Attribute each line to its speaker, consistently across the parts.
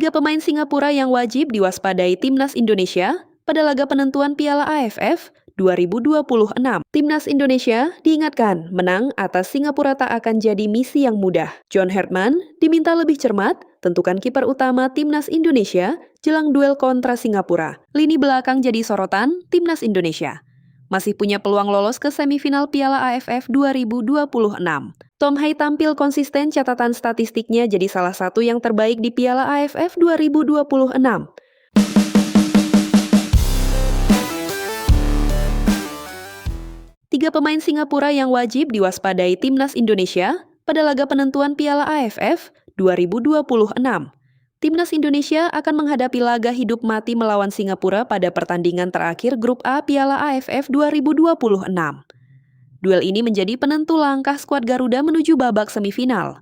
Speaker 1: Tiga pemain Singapura yang wajib diwaspadai Timnas Indonesia pada laga penentuan Piala AFF 2026. Timnas Indonesia diingatkan menang atas Singapura tak akan jadi misi yang mudah. John Herdman diminta lebih cermat, tentukan kiper utama Timnas Indonesia jelang duel kontra Singapura. Lini belakang jadi sorotan Timnas Indonesia. Masih punya peluang lolos ke semifinal Piala AFF 2026. Tom Hai tampil konsisten, catatan statistiknya jadi salah satu yang terbaik di Piala AFF 2026. Tiga pemain Singapura yang wajib diwaspadai Timnas Indonesia pada laga penentuan Piala AFF 2026. Timnas Indonesia akan menghadapi laga hidup mati melawan Singapura pada pertandingan terakhir Grup A Piala AFF 2026. Duel ini menjadi penentu langkah skuad Garuda menuju babak semifinal.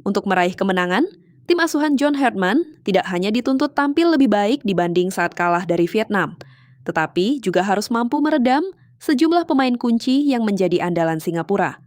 Speaker 1: Untuk meraih kemenangan, tim asuhan John Herdman tidak hanya dituntut tampil lebih baik dibanding saat kalah dari Vietnam, tetapi juga harus mampu meredam sejumlah pemain kunci yang menjadi andalan Singapura.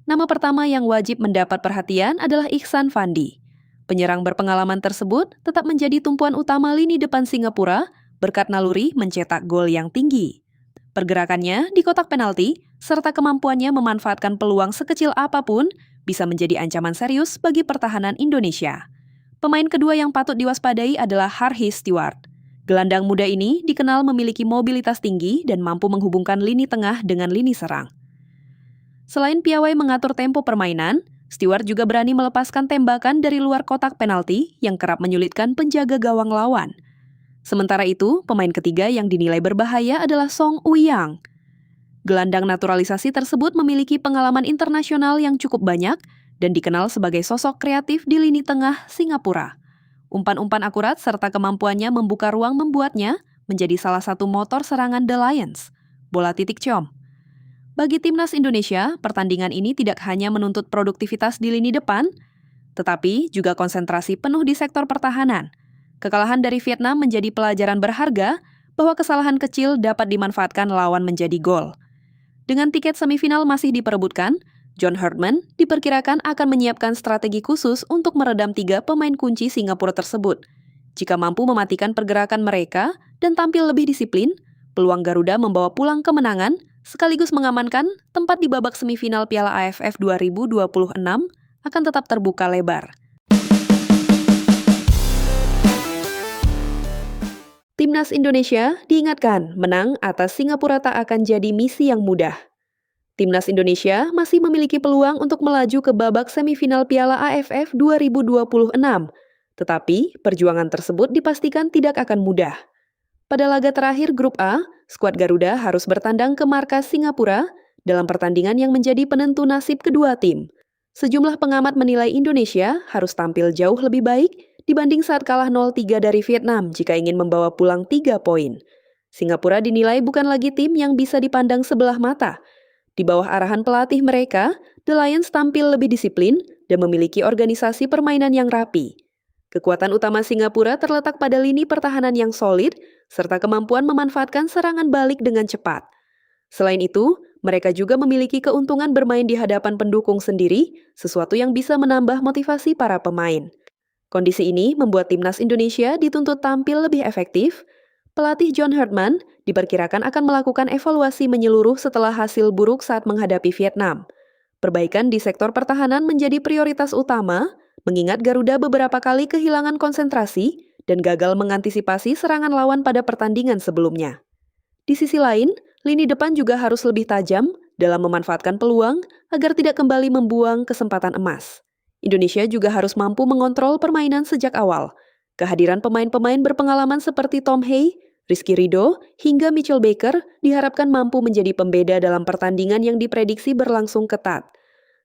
Speaker 1: Nama pertama yang wajib mendapat perhatian adalah Ihsan Fandi. Penyerang berpengalaman tersebut tetap menjadi tumpuan utama lini depan Singapura berkat naluri mencetak gol yang tinggi. Pergerakannya di kotak penalti, serta kemampuannya memanfaatkan peluang sekecil apapun bisa menjadi ancaman serius bagi pertahanan Indonesia. Pemain kedua yang patut diwaspadai adalah Harhis Stewart. Gelandang muda ini dikenal memiliki mobilitas tinggi dan mampu menghubungkan lini tengah dengan lini serang. Selain piawai mengatur tempo permainan, Stewart juga berani melepaskan tembakan dari luar kotak penalti yang kerap menyulitkan penjaga gawang lawan. Sementara itu, pemain ketiga yang dinilai berbahaya adalah Song Uyang. Gelandang naturalisasi tersebut memiliki pengalaman internasional yang cukup banyak dan dikenal sebagai sosok kreatif di lini tengah Singapura. Umpan-umpan akurat serta kemampuannya membuka ruang membuatnya menjadi salah satu motor serangan The Lions, bola titik com. Bagi Timnas Indonesia, pertandingan ini tidak hanya menuntut produktivitas di lini depan, tetapi juga konsentrasi penuh di sektor pertahanan. Kekalahan dari Vietnam menjadi pelajaran berharga bahwa kesalahan kecil dapat dimanfaatkan lawan menjadi gol. Dengan tiket semifinal masih diperebutkan, John Herdman diperkirakan akan menyiapkan strategi khusus untuk meredam tiga pemain kunci Singapura tersebut. Jika mampu mematikan pergerakan mereka dan tampil lebih disiplin, peluang Garuda membawa pulang kemenangan sekaligus mengamankan tempat di babak semifinal Piala AFF 2026 akan tetap terbuka lebar. Timnas Indonesia diingatkan menang atas Singapura tak akan jadi misi yang mudah. Timnas Indonesia masih memiliki peluang untuk melaju ke babak semifinal Piala AFF 2026, tetapi perjuangan tersebut dipastikan tidak akan mudah. Pada laga terakhir Grup A, skuad Garuda harus bertandang ke markas Singapura dalam pertandingan yang menjadi penentu nasib kedua tim. Sejumlah pengamat menilai Indonesia harus tampil jauh lebih baik dibanding saat kalah 0-3 dari Vietnam jika ingin membawa pulang 3 poin. Singapura dinilai bukan lagi tim yang bisa dipandang sebelah mata. Di bawah arahan pelatih mereka, The Lions tampil lebih disiplin dan memiliki organisasi permainan yang rapi. Kekuatan utama Singapura terletak pada lini pertahanan yang solid, serta kemampuan memanfaatkan serangan balik dengan cepat. Selain itu, mereka juga memiliki keuntungan bermain di hadapan pendukung sendiri, sesuatu yang bisa menambah motivasi para pemain. Kondisi ini membuat Timnas Indonesia dituntut tampil lebih efektif. Pelatih John Herdman diperkirakan akan melakukan evaluasi menyeluruh setelah hasil buruk saat menghadapi Vietnam. Perbaikan di sektor pertahanan menjadi prioritas utama, mengingat Garuda beberapa kali kehilangan konsentrasi dan gagal mengantisipasi serangan lawan pada pertandingan sebelumnya. Di sisi lain, lini depan juga harus lebih tajam dalam memanfaatkan peluang agar tidak kembali membuang kesempatan emas. Indonesia juga harus mampu mengontrol permainan sejak awal. Kehadiran pemain-pemain berpengalaman seperti Tom Hai, Rizky Ridho, hingga Mitchell Baker diharapkan mampu menjadi pembeda dalam pertandingan yang diprediksi berlangsung ketat.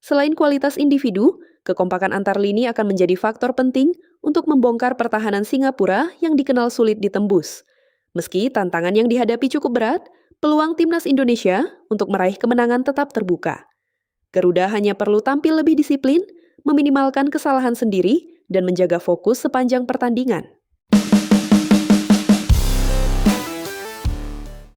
Speaker 1: Selain kualitas individu, kekompakan antar lini akan menjadi faktor penting untuk membongkar pertahanan Singapura yang dikenal sulit ditembus. Meski tantangan yang dihadapi cukup berat, peluang Timnas Indonesia untuk meraih kemenangan tetap terbuka. Garuda hanya perlu tampil lebih disiplin, meminimalkan kesalahan sendiri, dan menjaga fokus sepanjang pertandingan.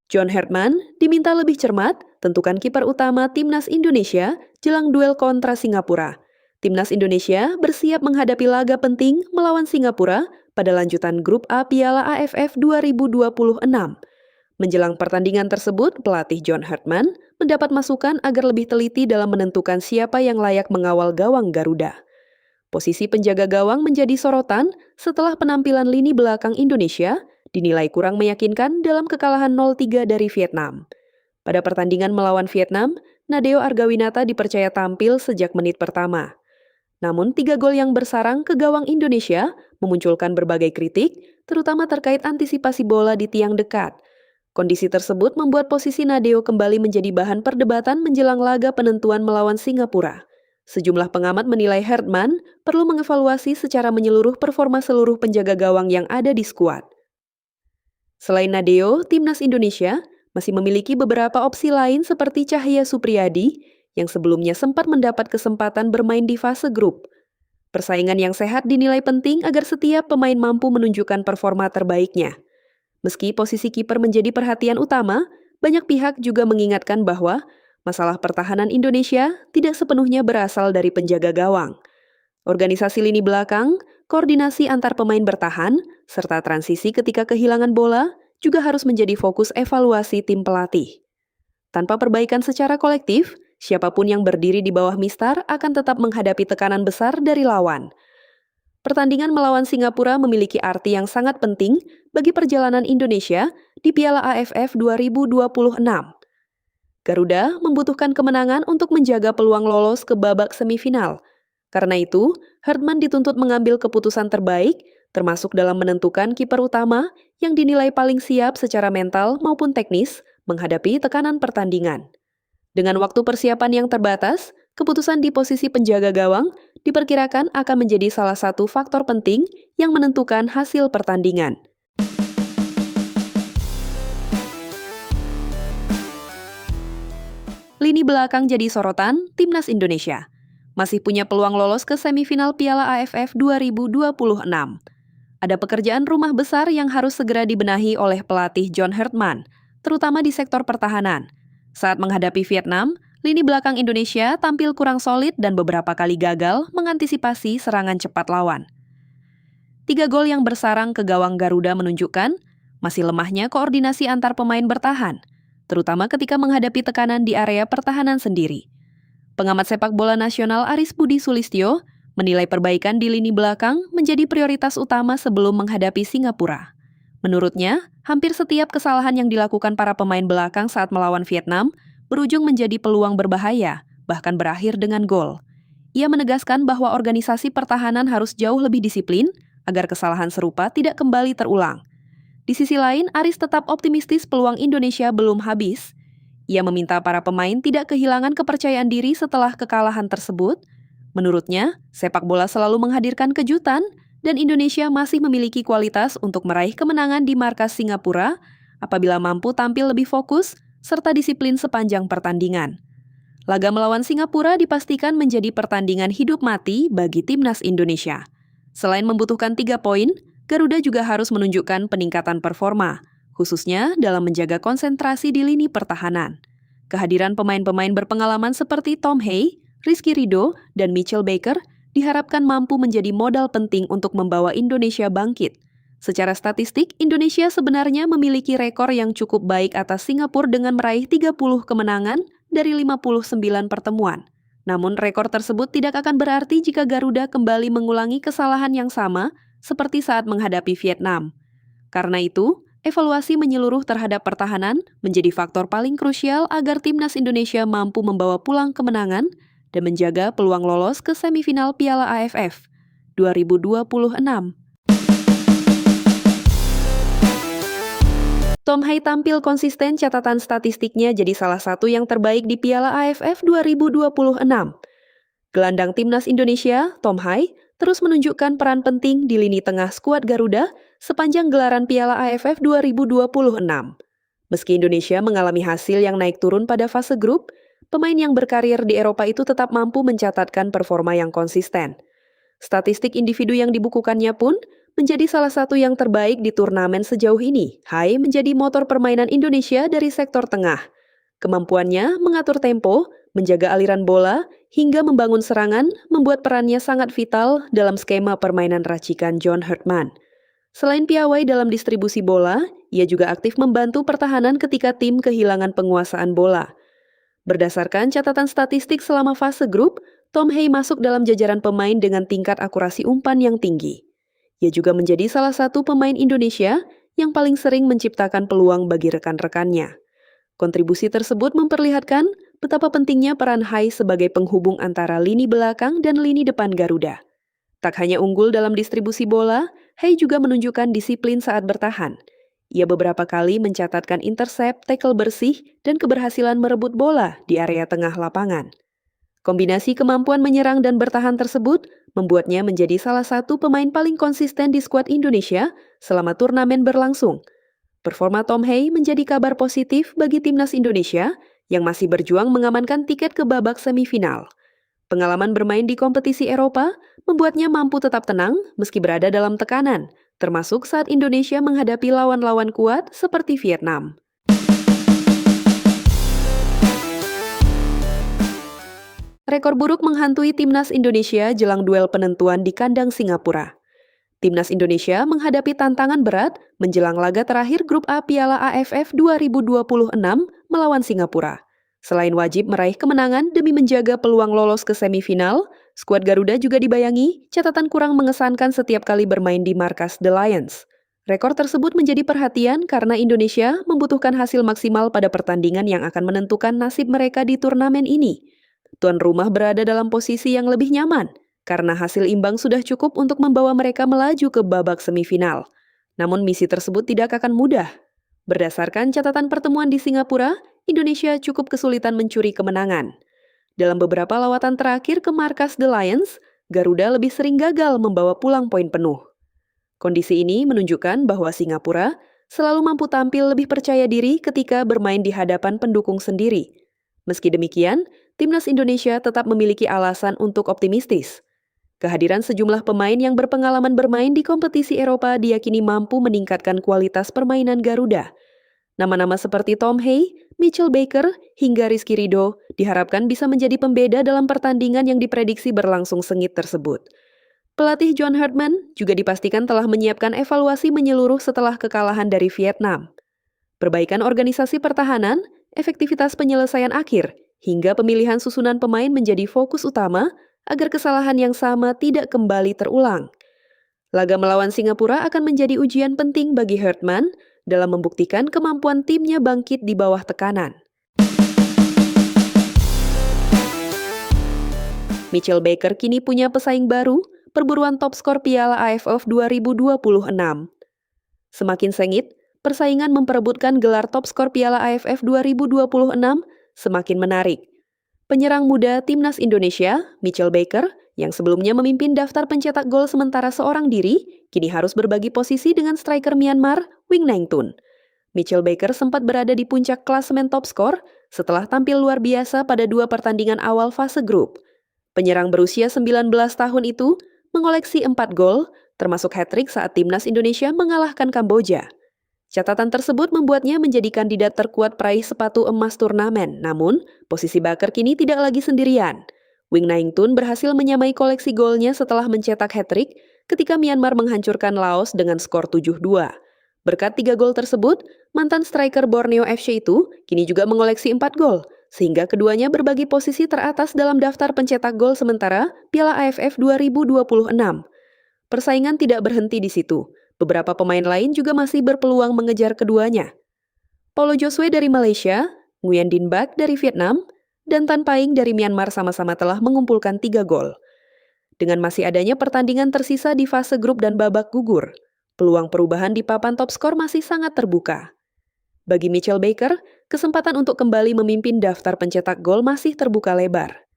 Speaker 1: John Herdman diminta lebih cermat, tentukan kiper utama Timnas Indonesia jelang duel kontra Singapura. Timnas Indonesia bersiap menghadapi laga penting melawan Singapura pada lanjutan Grup A Piala AFF 2026. Menjelang pertandingan tersebut, pelatih John Hartman mendapat masukan agar lebih teliti dalam menentukan siapa yang layak mengawal gawang Garuda. Posisi penjaga gawang menjadi sorotan setelah penampilan lini belakang Indonesia dinilai kurang meyakinkan dalam kekalahan 0-3 dari Vietnam. Pada pertandingan melawan Vietnam, Nadeo Argawinata dipercaya tampil sejak menit pertama. Namun 3 gol yang bersarang ke gawang Indonesia memunculkan berbagai kritik, terutama terkait antisipasi bola di tiang dekat. Kondisi tersebut membuat posisi Nadeo kembali menjadi bahan perdebatan menjelang laga penentuan melawan Singapura. Sejumlah pengamat menilai Hartman perlu mengevaluasi secara menyeluruh performa seluruh penjaga gawang yang ada di skuad. Selain Nadeo, Timnas Indonesia masih memiliki beberapa opsi lain seperti Cahya Supriyadi yang sebelumnya sempat mendapat kesempatan bermain di fase grup. Persaingan yang sehat dinilai penting agar setiap pemain mampu menunjukkan performa terbaiknya. Meski posisi kiper menjadi perhatian utama, banyak pihak juga mengingatkan bahwa masalah pertahanan Indonesia tidak sepenuhnya berasal dari penjaga gawang. Organisasi lini belakang, koordinasi antar pemain bertahan, serta transisi ketika kehilangan bola juga harus menjadi fokus evaluasi tim pelatih. Tanpa perbaikan secara kolektif, siapapun yang berdiri di bawah mistar akan tetap menghadapi tekanan besar dari lawan. Pertandingan melawan Singapura memiliki arti yang sangat penting bagi perjalanan Indonesia di Piala AFF 2026. Garuda membutuhkan kemenangan untuk menjaga peluang lolos ke babak semifinal. Karena itu, Hartman dituntut mengambil keputusan terbaik, termasuk dalam menentukan kiper utama yang dinilai paling siap secara mental maupun teknis menghadapi tekanan pertandingan. Dengan waktu persiapan yang terbatas, keputusan di posisi penjaga gawang diperkirakan akan menjadi salah satu faktor penting yang menentukan hasil pertandingan. Lini belakang jadi sorotan Timnas Indonesia. Masih punya peluang lolos ke semifinal Piala AFF 2026. Ada pekerjaan rumah besar yang harus segera dibenahi oleh pelatih John Hartman, terutama di sektor pertahanan. Saat menghadapi Vietnam, lini belakang Indonesia tampil kurang solid dan beberapa kali gagal mengantisipasi serangan cepat lawan. 3 gol yang bersarang ke gawang Garuda menunjukkan masih lemahnya koordinasi antar pemain bertahan, terutama ketika menghadapi tekanan di area pertahanan sendiri. Pengamat sepak bola nasional Aris Budi Sulistyo menilai perbaikan di lini belakang menjadi prioritas utama sebelum menghadapi Singapura. Menurutnya, hampir setiap kesalahan yang dilakukan para pemain belakang saat melawan Vietnam berujung menjadi peluang berbahaya, bahkan berakhir dengan gol. Ia menegaskan bahwa organisasi pertahanan harus jauh lebih disiplin agar kesalahan serupa tidak kembali terulang. Di sisi lain, Aris tetap optimistis peluang Indonesia belum habis. Ia meminta para pemain tidak kehilangan kepercayaan diri setelah kekalahan tersebut. Menurutnya, sepak bola selalu menghadirkan kejutan dan Indonesia masih memiliki kualitas untuk meraih kemenangan di markas Singapura apabila mampu tampil lebih fokus serta disiplin sepanjang pertandingan. Laga melawan Singapura dipastikan menjadi pertandingan hidup mati bagi Timnas Indonesia. Selain membutuhkan 3 poin, Garuda juga harus menunjukkan peningkatan performa, khususnya dalam menjaga konsentrasi di lini pertahanan. Kehadiran pemain-pemain berpengalaman seperti Tom Hay, Rizky Ridho, dan Mitchell Baker diharapkan mampu menjadi modal penting untuk membawa Indonesia bangkit. Secara statistik, Indonesia sebenarnya memiliki rekor yang cukup baik atas Singapura dengan meraih 30 kemenangan dari 59 pertemuan. Namun rekor tersebut tidak akan berarti jika Garuda kembali mengulangi kesalahan yang sama seperti saat menghadapi Vietnam. Karena itu, evaluasi menyeluruh terhadap pertahanan menjadi faktor paling krusial agar Timnas Indonesia mampu membawa pulang kemenangan dan menjaga peluang lolos ke semifinal Piala AFF 2026. Tom Hay tampil konsisten, catatan statistiknya jadi salah satu yang terbaik di Piala AFF 2026. Gelandang Timnas Indonesia, Tom Hay, terus menunjukkan peran penting di lini tengah skuad Garuda sepanjang gelaran Piala AFF 2026. Meski Indonesia mengalami hasil yang naik turun pada fase grup, pemain yang berkarir di Eropa itu tetap mampu mencatatkan performa yang konsisten. Statistik individu yang dibukukannya pun menjadi salah satu yang terbaik di turnamen sejauh ini. Hay menjadi motor permainan Indonesia dari sektor tengah. Kemampuannya mengatur tempo, Menjaga aliran bola hingga membangun serangan membuat perannya sangat vital dalam skema permainan racikan John Herdman. Selain piawai dalam distribusi bola, ia juga aktif membantu pertahanan ketika tim kehilangan penguasaan bola. Berdasarkan catatan statistik selama fase grup, Tom Hay masuk dalam jajaran pemain dengan tingkat akurasi umpan yang tinggi. Ia juga menjadi salah satu pemain Indonesia yang paling sering menciptakan peluang bagi rekan-rekannya. Kontribusi tersebut memperlihatkan betapa pentingnya peran Hay sebagai penghubung antara lini belakang dan lini depan Garuda. Tak hanya unggul dalam distribusi bola, Hay juga menunjukkan disiplin saat bertahan. Ia beberapa kali mencatatkan intercept, tackle bersih, dan keberhasilan merebut bola di area tengah lapangan. Kombinasi kemampuan menyerang dan bertahan tersebut membuatnya menjadi salah satu pemain paling konsisten di skuad Indonesia selama turnamen berlangsung. Performa Tom Hay menjadi kabar positif bagi timnas Indonesia yang masih berjuang mengamankan tiket ke babak semifinal. Pengalaman bermain di kompetisi Eropa membuatnya mampu tetap tenang meski berada dalam tekanan, termasuk saat Indonesia menghadapi lawan-lawan kuat seperti Vietnam. Rekor buruk menghantui timnas Indonesia jelang duel penentuan di kandang Singapura. Timnas Indonesia menghadapi tantangan berat menjelang laga terakhir Grup A Piala AFF 2026 melawan Singapura. Selain wajib meraih kemenangan demi menjaga peluang lolos ke semifinal, skuad Garuda juga dibayangi catatan kurang mengesankan setiap kali bermain di markas The Lions. Rekor tersebut menjadi perhatian karena Indonesia membutuhkan hasil maksimal pada pertandingan yang akan menentukan nasib mereka di turnamen ini. Tuan rumah berada dalam posisi yang lebih nyaman, karena hasil imbang sudah cukup untuk membawa mereka melaju ke babak semifinal. Namun misi tersebut tidak akan mudah. Berdasarkan catatan pertemuan di Singapura, Indonesia cukup kesulitan mencuri kemenangan. Dalam beberapa lawatan terakhir ke markas The Lions, Garuda lebih sering gagal membawa pulang poin penuh. Kondisi ini menunjukkan bahwa Singapura selalu mampu tampil lebih percaya diri ketika bermain di hadapan pendukung sendiri. Meski demikian, timnas Indonesia tetap memiliki alasan untuk optimistis. Kehadiran sejumlah pemain yang berpengalaman bermain di kompetisi Eropa diyakini mampu meningkatkan kualitas permainan Garuda. Nama-nama seperti Tom Hay, Mitchell Baker, hingga Rizky Ridho diharapkan bisa menjadi pembeda dalam pertandingan yang diprediksi berlangsung sengit tersebut. Pelatih John Herdman juga dipastikan telah menyiapkan evaluasi menyeluruh setelah kekalahan dari Vietnam. Perbaikan organisasi pertahanan, efektivitas penyelesaian akhir, hingga pemilihan susunan pemain menjadi fokus utama agar kesalahan yang sama tidak kembali terulang. Laga melawan Singapura akan menjadi ujian penting bagi Herdman dalam membuktikan kemampuan timnya bangkit di bawah tekanan. Mitchell Baker kini punya pesaing baru, perburuan top skor Piala AFF 2026. Semakin sengit, persaingan memperebutkan gelar top skor Piala AFF 2026 semakin menarik. Penyerang muda timnas Indonesia, Mitchell Baker, yang sebelumnya memimpin daftar pencetak gol sementara seorang diri, kini harus berbagi posisi dengan striker Myanmar, Wing Nang Tun. Mitchell Baker sempat berada di puncak klasemen top skor setelah tampil luar biasa pada 2 pertandingan awal fase grup. Penyerang berusia 19 tahun itu mengoleksi 4 gol, termasuk hat-trick saat timnas Indonesia mengalahkan Kamboja. Catatan tersebut membuatnya menjadi kandidat terkuat peraih sepatu emas turnamen, namun posisi Baker kini tidak lagi sendirian. Wing Nang Tun berhasil menyamai koleksi golnya setelah mencetak hat-trick ketika Myanmar menghancurkan Laos dengan skor 7-2. Berkat 3 gol tersebut, mantan striker Borneo FC itu kini juga mengoleksi 4 gol, sehingga keduanya berbagi posisi teratas dalam daftar pencetak gol sementara Piala AFF 2026. Persaingan tidak berhenti di situ. Beberapa pemain lain juga masih berpeluang mengejar keduanya. Paulo Josue dari Malaysia, Nguyen Din Bach dari Vietnam, dan Tan Paing dari Myanmar sama-sama telah mengumpulkan 3 gol. Dengan masih adanya pertandingan tersisa di fase grup dan babak gugur, peluang perubahan di papan top skor masih sangat terbuka. Bagi Mitchell Baker, kesempatan untuk kembali memimpin daftar pencetak gol masih terbuka lebar.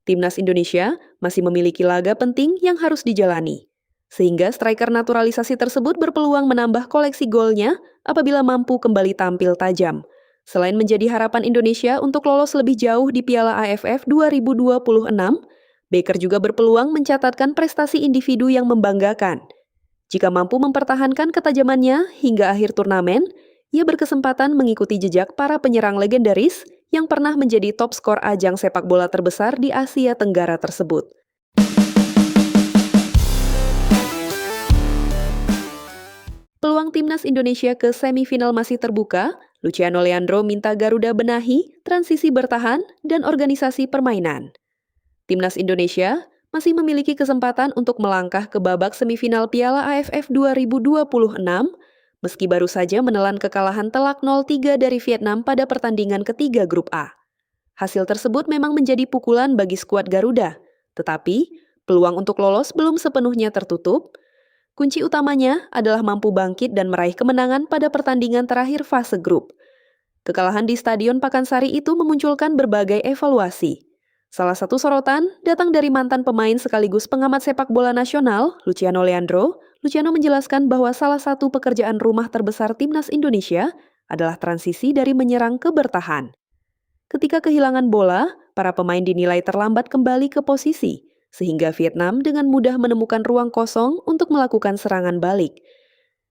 Speaker 1: Timnas Indonesia masih memiliki laga penting yang harus dijalani, sehingga striker naturalisasi tersebut berpeluang menambah koleksi golnya apabila mampu kembali tampil tajam. Selain menjadi harapan Indonesia untuk lolos lebih jauh di Piala AFF 2026, Baker juga berpeluang mencatatkan prestasi individu yang membanggakan. Jika mampu mempertahankan ketajamannya hingga akhir turnamen, ia berkesempatan mengikuti jejak para penyerang legendaris yang pernah menjadi top skor ajang sepak bola terbesar di Asia Tenggara tersebut. Peluang timnas Indonesia ke semifinal masih terbuka. Luciano Leandro minta Garuda benahi, transisi bertahan, dan organisasi permainan. Timnas Indonesia masih memiliki kesempatan untuk melangkah ke babak semifinal Piala AFF 2026, meski baru saja menelan kekalahan telak 0-3 dari Vietnam pada pertandingan ketiga Grup A. Hasil tersebut memang menjadi pukulan bagi skuad Garuda, tetapi peluang untuk lolos belum sepenuhnya tertutup. Kunci utamanya adalah mampu bangkit dan meraih kemenangan pada pertandingan terakhir fase grup. Kekalahan di Stadion Pakansari itu memunculkan berbagai evaluasi. Salah satu sorotan datang dari mantan pemain sekaligus pengamat sepak bola nasional, Luciano Leandro. Luciano menjelaskan bahwa salah satu pekerjaan rumah terbesar timnas Indonesia adalah transisi dari menyerang ke bertahan. Ketika kehilangan bola, para pemain dinilai terlambat kembali ke posisi, sehingga Vietnam dengan mudah menemukan ruang kosong untuk melakukan serangan balik.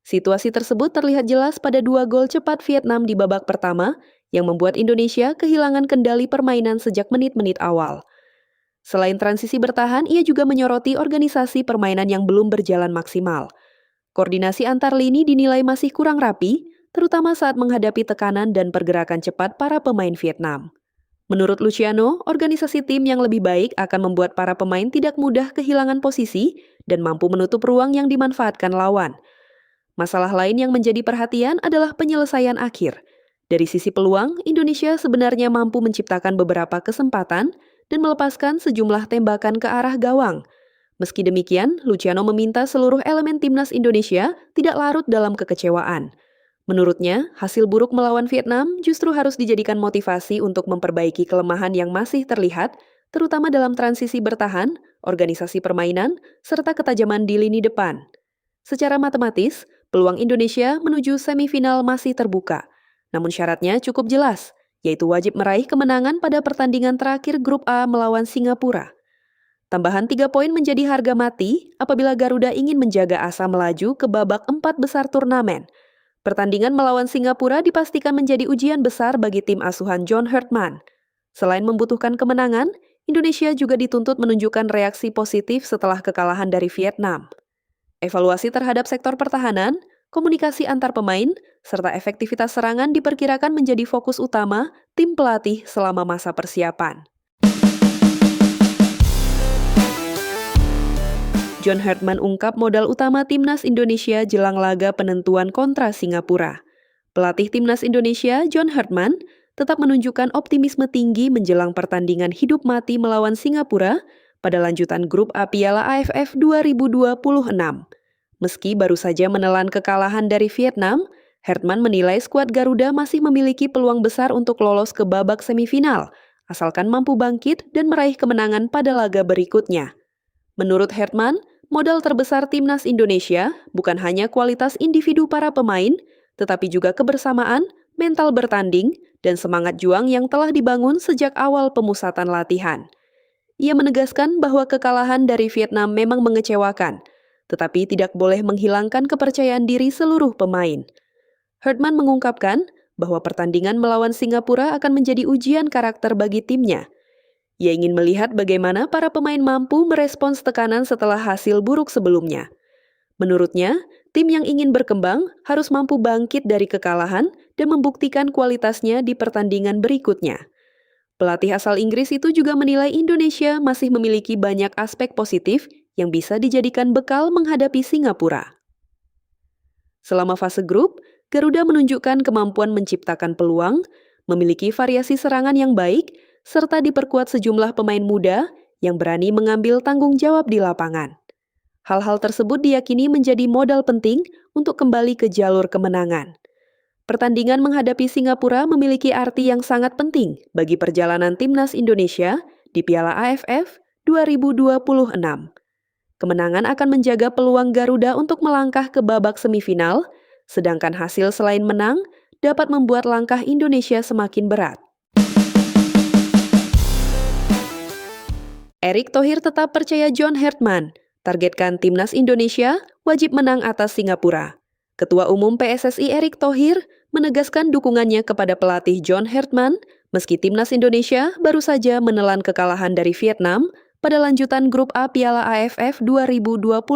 Speaker 1: Situasi tersebut terlihat jelas pada 2 gol cepat Vietnam di babak pertama, yang membuat Indonesia kehilangan kendali permainan sejak menit-menit awal. Selain transisi bertahan, ia juga menyoroti organisasi permainan yang belum berjalan maksimal. Koordinasi antar lini dinilai masih kurang rapi, terutama saat menghadapi tekanan dan pergerakan cepat para pemain Vietnam. Menurut Luciano, organisasi tim yang lebih baik akan membuat para pemain tidak mudah kehilangan posisi dan mampu menutup ruang yang dimanfaatkan lawan. Masalah lain yang menjadi perhatian adalah penyelesaian akhir. Dari sisi peluang, Indonesia sebenarnya mampu menciptakan beberapa kesempatan dan melepaskan sejumlah tembakan ke arah gawang. Meski demikian, Luciano meminta seluruh elemen timnas Indonesia tidak larut dalam kekecewaan. Menurutnya, hasil buruk melawan Vietnam justru harus dijadikan motivasi untuk memperbaiki kelemahan yang masih terlihat, terutama dalam transisi bertahan, organisasi permainan, serta ketajaman di lini depan. Secara matematis, peluang Indonesia menuju semifinal masih terbuka. Namun syaratnya cukup jelas, yaitu wajib meraih kemenangan pada pertandingan terakhir Grup A melawan Singapura. Tambahan 3 poin menjadi harga mati apabila Garuda ingin menjaga asa melaju ke babak 4 besar turnamen. Pertandingan melawan Singapura dipastikan menjadi ujian besar bagi tim asuhan John Herdman. Selain membutuhkan kemenangan, Indonesia juga dituntut menunjukkan reaksi positif setelah kekalahan dari Vietnam. Evaluasi terhadap sektor pertahanan, komunikasi antar pemain, serta efektivitas serangan diperkirakan menjadi fokus utama tim pelatih selama masa persiapan. John Herdman ungkap modal utama timnas Indonesia jelang laga penentuan kontra Singapura. Pelatih timnas Indonesia, John Herdman, tetap menunjukkan optimisme tinggi menjelang pertandingan hidup mati melawan Singapura pada lanjutan Grup A Piala AFF 2026. Meski baru saja menelan kekalahan dari Vietnam, Herdman menilai skuad Garuda masih memiliki peluang besar untuk lolos ke babak semifinal, asalkan mampu bangkit dan meraih kemenangan pada laga berikutnya. Menurut Herdman, modal terbesar timnas Indonesia bukan hanya kualitas individu para pemain, tetapi juga kebersamaan, mental bertanding, dan semangat juang yang telah dibangun sejak awal pemusatan latihan. Ia menegaskan bahwa kekalahan dari Vietnam memang mengecewakan, tetapi tidak boleh menghilangkan kepercayaan diri seluruh pemain. Herdman mengungkapkan bahwa pertandingan melawan Singapura akan menjadi ujian karakter bagi timnya. Ia ingin melihat bagaimana para pemain mampu merespons tekanan setelah hasil buruk sebelumnya. Menurutnya, tim yang ingin berkembang harus mampu bangkit dari kekalahan dan membuktikan kualitasnya di pertandingan berikutnya. Pelatih asal Inggris itu juga menilai Indonesia masih memiliki banyak aspek positif yang bisa dijadikan bekal menghadapi Singapura. Selama fase grup, Garuda menunjukkan kemampuan menciptakan peluang, memiliki variasi serangan yang baik, serta diperkuat sejumlah pemain muda yang berani mengambil tanggung jawab di lapangan. Hal-hal tersebut diyakini menjadi modal penting untuk kembali ke jalur kemenangan. Pertandingan menghadapi Singapura memiliki arti yang sangat penting bagi perjalanan timnas Indonesia di Piala AFF 2026. Kemenangan akan menjaga peluang Garuda untuk melangkah ke babak semifinal, sedangkan hasil selain menang dapat membuat langkah Indonesia semakin berat. Erick Thohir tetap percaya John Herdman, targetkan timnas Indonesia wajib menang atas Singapura. Ketua Umum PSSI Erick Thohir menegaskan dukungannya kepada pelatih John Herdman Meski timnas Indonesia baru saja menelan kekalahan dari Vietnam pada lanjutan grup A Piala AFF 2026.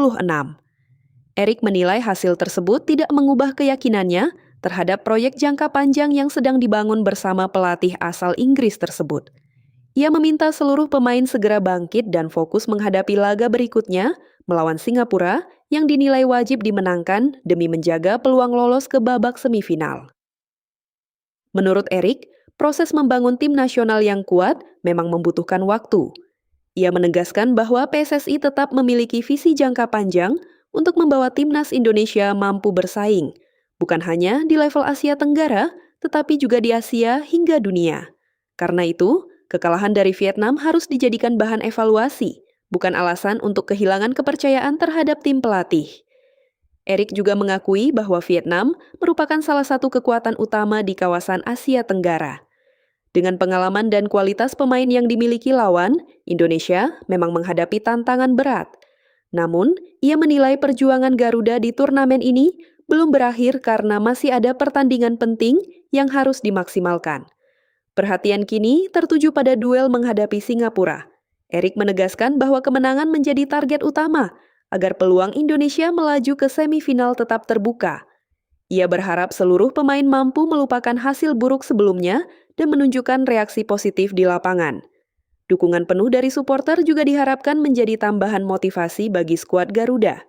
Speaker 1: Erik menilai hasil tersebut tidak mengubah keyakinannya terhadap proyek jangka panjang yang sedang dibangun bersama pelatih asal Inggris tersebut. Ia meminta seluruh pemain segera bangkit dan fokus menghadapi laga berikutnya melawan Singapura yang dinilai wajib dimenangkan demi menjaga peluang lolos ke babak semifinal. Menurut Erik, proses membangun tim nasional yang kuat memang membutuhkan waktu. Ia menegaskan bahwa PSSI tetap memiliki visi jangka panjang untuk membawa timnas Indonesia mampu bersaing, bukan hanya di level Asia Tenggara, tetapi juga di Asia hingga dunia. Karena itu, kekalahan dari Vietnam harus dijadikan bahan evaluasi, bukan alasan untuk kehilangan kepercayaan terhadap tim pelatih. Erik juga mengakui bahwa Vietnam merupakan salah satu kekuatan utama di kawasan Asia Tenggara. Dengan pengalaman dan kualitas pemain yang dimiliki lawan, Indonesia memang menghadapi tantangan berat. Namun, ia menilai perjuangan Garuda di turnamen ini belum berakhir karena masih ada pertandingan penting yang harus dimaksimalkan. Perhatian kini tertuju pada duel menghadapi Singapura. Erik menegaskan bahwa kemenangan menjadi target utama agar peluang Indonesia melaju ke semifinal tetap terbuka. Ia berharap seluruh pemain mampu melupakan hasil buruk sebelumnya dan menunjukkan reaksi positif di lapangan. Dukungan penuh dari supporter juga diharapkan menjadi tambahan motivasi bagi skuad Garuda.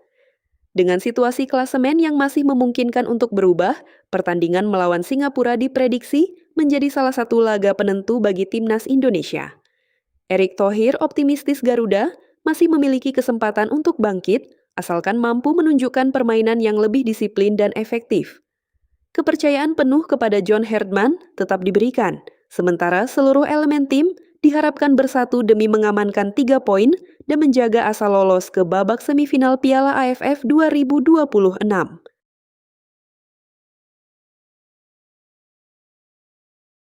Speaker 1: Dengan situasi klasemen yang masih memungkinkan untuk berubah, pertandingan melawan Singapura diprediksi menjadi salah satu laga penentu bagi timnas Indonesia. Erick Thohir optimistis Garuda masih memiliki kesempatan untuk bangkit, asalkan mampu menunjukkan permainan yang lebih disiplin dan efektif. Kepercayaan penuh kepada John Herdman tetap diberikan, sementara seluruh elemen tim diharapkan bersatu demi mengamankan 3 poin dan menjaga asa lolos ke babak semifinal Piala AFF 2026.